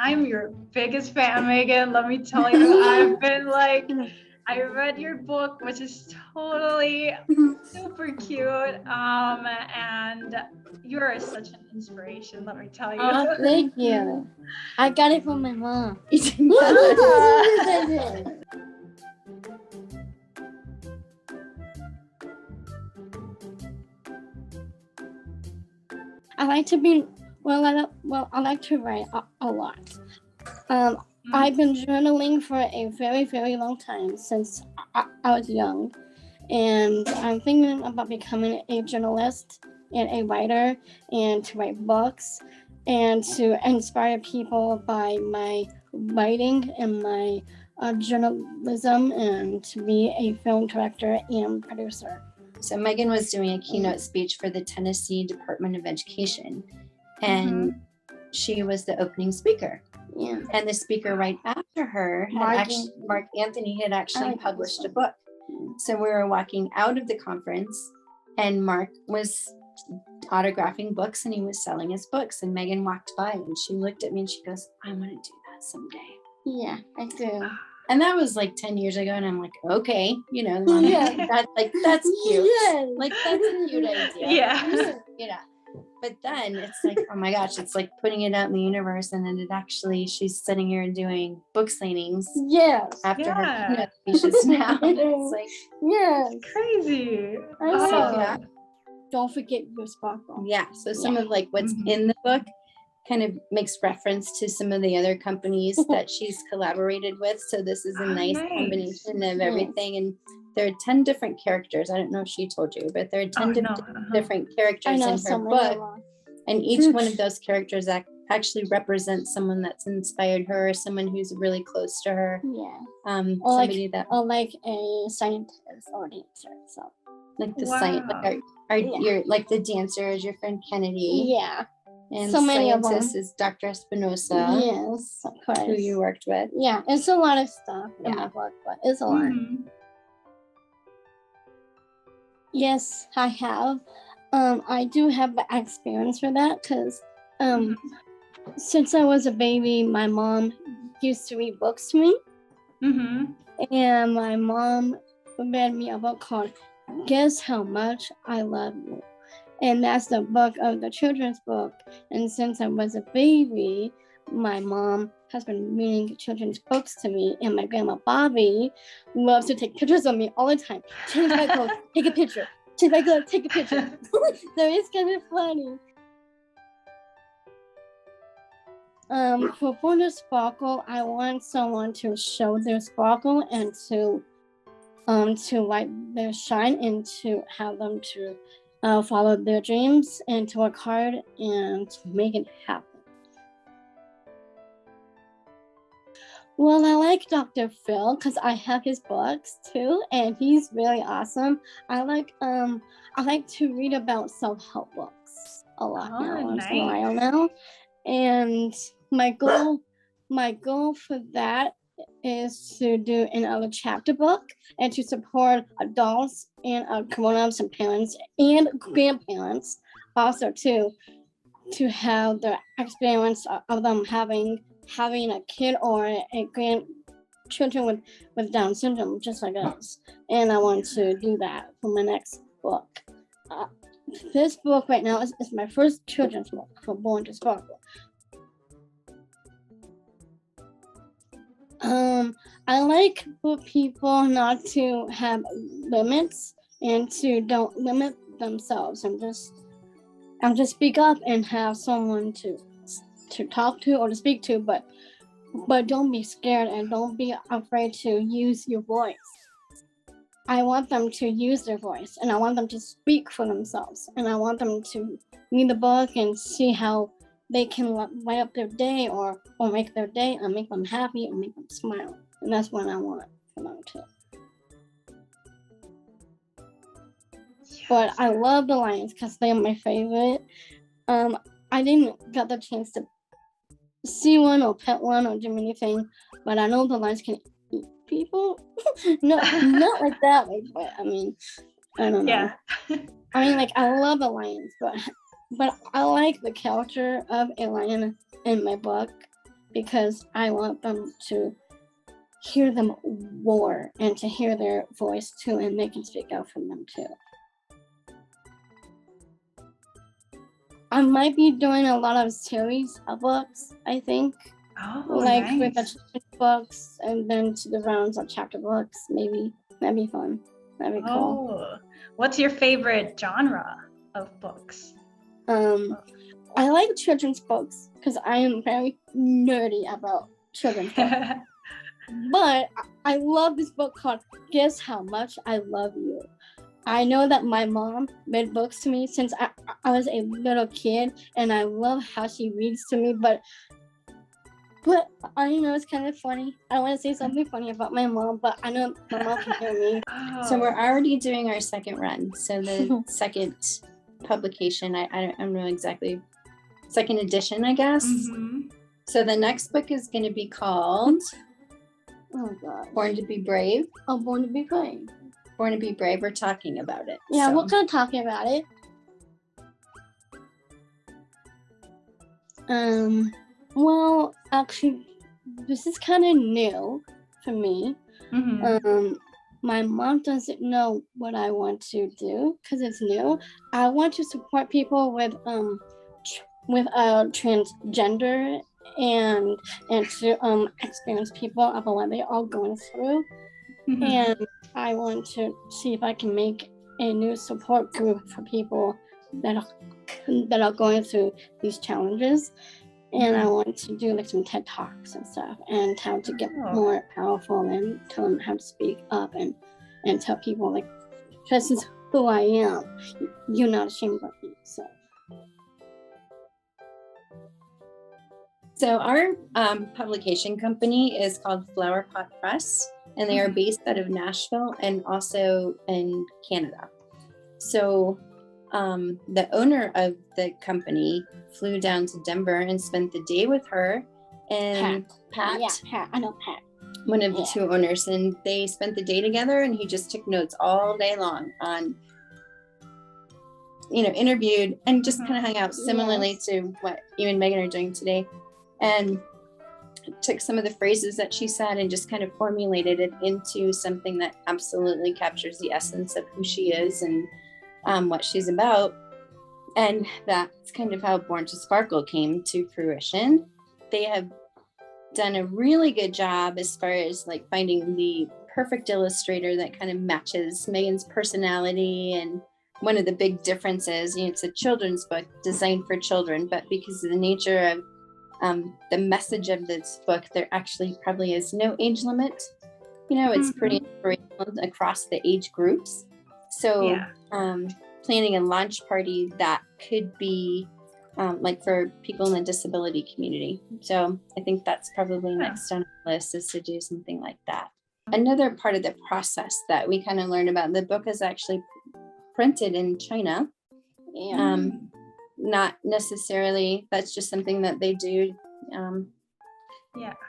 I'm your biggest fan, Megan. Let me tell you, I've been like, I read your book, which is totally super cute. And you're such an inspiration, let me tell you. Oh, thank you. I got it from my mom. I like to be, I like to write a lot. I've been journaling for a very, very long time, since I was young. And I'm thinking about becoming a journalist and a writer, and to write books and to inspire people by my writing and my journalism, and to be a film director and producer. So Megan was doing a keynote speech for the Tennessee Department of Education, and she was the opening speaker. Yeah. And the speaker right after her, Mark Anthony, had actually published a book. So we were walking out of the conference, and Mark was autographing books, and he was selling his books. And Megan walked by, and she looked at me, and she goes, "I want to do that someday." Yeah, I do. And that was like 10 years ago. And I'm like, okay, that's cute. Yeah. Like, that's a cute idea. Yeah. But then it's like, oh my gosh, it's like putting it out in the universe. And then she's sitting here and doing book signings. Yes. After her keynote speeches now. It's like, yeah. It's crazy. Yeah. Don't forget your sparkle. Yeah. So some of like what's in the book kind of makes reference to some of the other companies that she's collaborated with. So this is a nice combination of everything. And there are 10 different characters. I don't know if she told you, but there are 10 different characters in her book. And each one of those characters actually represents someone that's inspired her, or someone who's really close to her. Yeah. Or like a scientist or dancer. So like the scientist, you're like the dancer is your friend Kennedy. Yeah. And so many of them. Is Dr. Espinosa. Yes, of course. Who you worked with. Yeah, it's a lot of stuff in my book, but it's a lot. Yes, I have. I do have the experience for that, because since I was a baby, my mom used to read books to me. And my mom read me a book called Guess How Much I Love You. And that's the book of the children's book. And since I was a baby, my mom has been reading children's books to me. And my grandma Bobby loves to take pictures of me all the time. Change my clothes, take a picture. Change my clothes, take a picture. So it's kind of funny. For the sparkle, I want someone to show their sparkle and to light their shine, and to have them to follow their dreams and to work hard and to make it happen. Well, I like Dr. Phil because I have his books too, and he's really awesome. I like to read about self-help books a lot now. And my goal for that is to do another chapter book and to support adults and grown-ups and parents and grandparents also to have the experience of them having a kid or a grandchildren with Down syndrome, just like us. And I want to do that for my next book. This book right now is my first children's book for Born to Sparkle. I like for people not to have limits and to don't limit themselves and just speak up and have someone to talk to or to speak to, but don't be scared and don't be afraid to use your voice. I want them to use their voice, and I want them to speak for themselves, and I want them to read the book and see how they can light up their day or make their day and make them happy and make them smile. And that's what I want for them too. But I love the lions because they are my favorite. I didn't get the chance to see one or pet one or do anything, but I know the lions can eat people. No, not like that way, but I mean, I don't know. Yeah. I mean, like, I love the lions, but I like the character of a lion in my book. because I want them to hear them more and to hear their voice too, and they can speak out for them too. I might be doing a lot of series of books, I think. Oh, Like nice. with the children's books and then to the rounds of chapter books, maybe. That'd be fun. That'd be cool. Oh, what's your favorite genre of books? I like children's books because I am very nerdy about children's books. But I love this book called Guess How Much I Love You. I know that my mom read books to me since I was a little kid, and I love how she reads to me, but I know it's kind of funny. I want to say something funny about my mom, but I know my mom can hear me. So we're already doing our second run. So the second publication, I don't know exactly, second edition, I guess. Mhm. So the next book is going to be called Oh God. Born to be Brave. Oh, Born to be Brave. Born to be Brave. We're talking about it. Yeah, so. we're kind of talking about it. Well, actually, this is kind of new for me. Mhm. My mom doesn't know what I want to do because it's new. I want to support people with transgender and to experience people about what they're all going through. Mhm. And I want to see if I can make a new support group for people that are going through these challenges. And I want to do like some TED Talks and stuff, and how to get more powerful and tell them how to speak up and tell people like, this is who I am. You're not ashamed of me. So our publication company is called Flowerpot Press, and they are based out of Nashville and also in Canada. So the owner of the company flew down to Denver and spent the day with her and Pat. Yeah, Pat. I know Pat. One of the two owners, and they spent the day together, and he just took notes all day long on, interviewed and just kind of hung out similarly to what you and Megan are doing today, and took some of the phrases that she said and just kind of formulated it into something that absolutely captures the essence of who she is and what she's about. And that's kind of how Born to Sparkle came to fruition. They have done a really good job as far as like finding the perfect illustrator that kind of matches Megan's personality. And one of the big differences, it's a children's book designed for children, but because of the nature of the message of this book, there actually probably is no age limit. It's pretty inspirational across the age groups. So planning a launch party that could be like for people in the disability community. So I think that's probably next on the list, is to do something like that. Another part of the process that we kind of learned about, the book is actually printed in China. Not necessarily, that's just something that they do.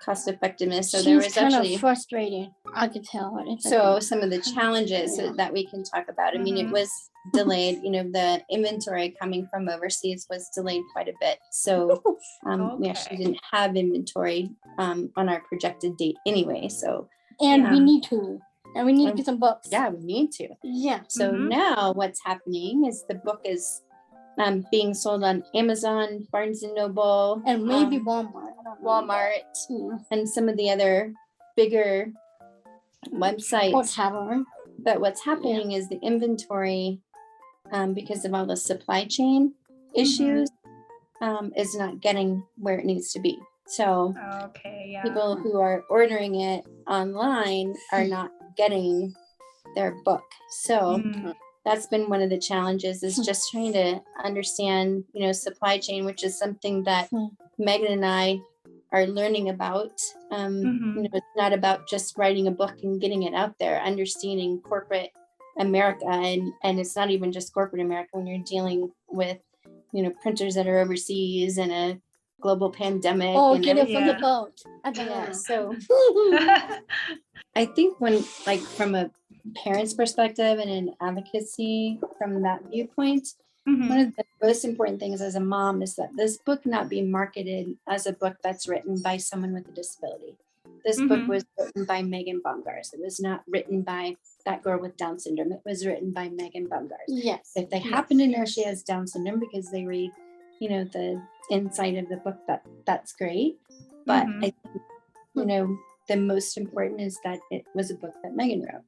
Cost effectiveness. So there was kind actually of frustrated. I could tell. So some of the challenges that we can talk about. I mean, it was delayed. The inventory coming from overseas was delayed quite a bit. So we actually didn't have inventory on our projected date anyway. So we need to. And we need to get some books. Yeah, we need to. Yeah. So now what's happening is the book is being sold on Amazon, Barnes and Noble, and maybe Walmart. And some of the other bigger websites. But what's happening is the inventory, because of all the supply chain issues, is not getting where it needs to be. So people who are ordering it online are not getting their book. So that's been one of the challenges, is just trying to understand, supply chain, which is something that Megan and I are learning about. It's not about just writing a book and getting it out there, understanding corporate America. And it's not even just corporate America when you're dealing with, printers that are overseas and a global pandemic. Oh, get it from the boat. So I think when, like, from a parent's perspective and an advocacy from that viewpoint, One of the most important things as a mom is that this book not be marketed as a book that's written by someone with a disability. This book was written by Megan Bomgaars. It was not written by that girl with Down syndrome. It was written by Megan Bomgaars. Yes. If they happen to know she has Down syndrome because they read, you know, the inside of the book, that's great. But I think, you know, the most important is that it was a book that Megan wrote.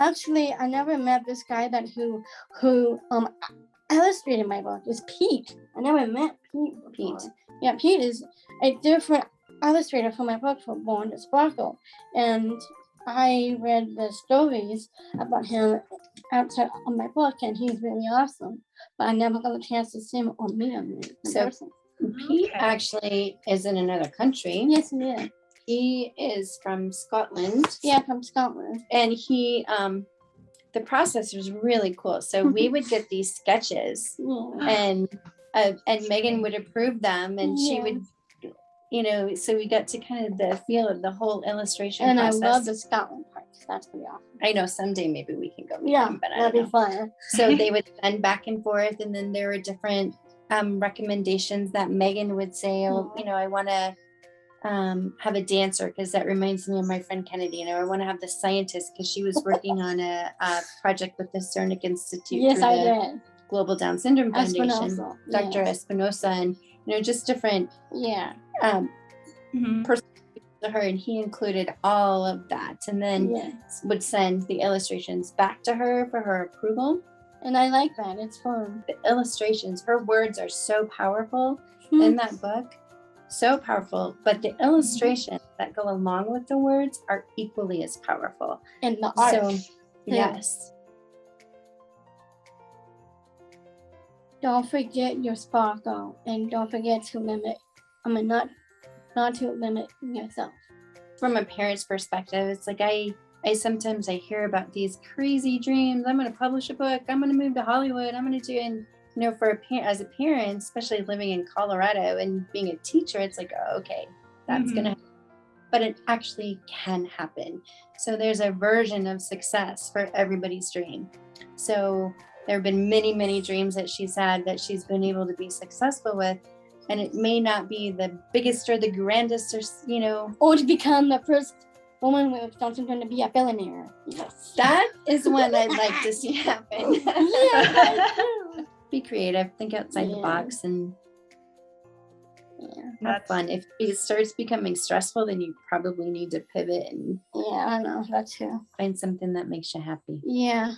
Actually, I never met this guy who illustrated my book. It's Pete. I never met Pete before. Pete. Yeah, Pete is a different illustrator for my book for Born to Sparkle. And I read the stories about him outside of my book, and he's really awesome. But I never got a chance to see him or meet him in person. Pete actually is in another country. Yes, he is. He is from Scotland. Yeah, from Scotland. And he, the process was really cool. So we would get these sketches, and Megan would approve them, and she would, you know, so we got to kind of the feel of the whole illustration process. I love the Scotland part. That's pretty awesome. I know someday maybe we can go meet Yeah, them, but I that'd don't be know. fun. So they would send back and forth, and then there were different recommendations that Megan would say, oh, you know, I want to have a dancer because that reminds me of my friend Kennedy. You know, I want to have the scientist because she was working on a project with the Cernic Institute. Yes, through I the did. Global Down Syndrome Foundation, Espinosa, Dr. Espinosa, and you know, just different perspectives to her, and he included all of that, and then would send the illustrations back to her for her approval. And I like that. It's fun. The illustrations, her words are so powerful in that book. So powerful, but the illustrations that go along with the words are equally as powerful. And the art. So, yes. Don't forget your sparkle, and don't forget to limit. Not to limit yourself. From a parent's perspective, it's like I sometimes hear about these crazy dreams. I'm going to publish a book. I'm going to move to Hollywood. I'm going to do it. You know, for as a parent, especially living in Colorado and being a teacher, it's like, oh, okay, that's going to happen. But it actually can happen. So there's a version of success for everybody's dream. So there have been many, many dreams that she's had that she's been able to be successful with. And it may not be the biggest or the grandest or, you know. Or to become the first woman with Down syndrome to be a billionaire. Yes. That is what I'd like to see happen. Yeah, I do. Be creative, think outside the box, and have fun. If it starts becoming stressful, then you probably need to pivot and I know that too. find something that makes you happy. Yeah.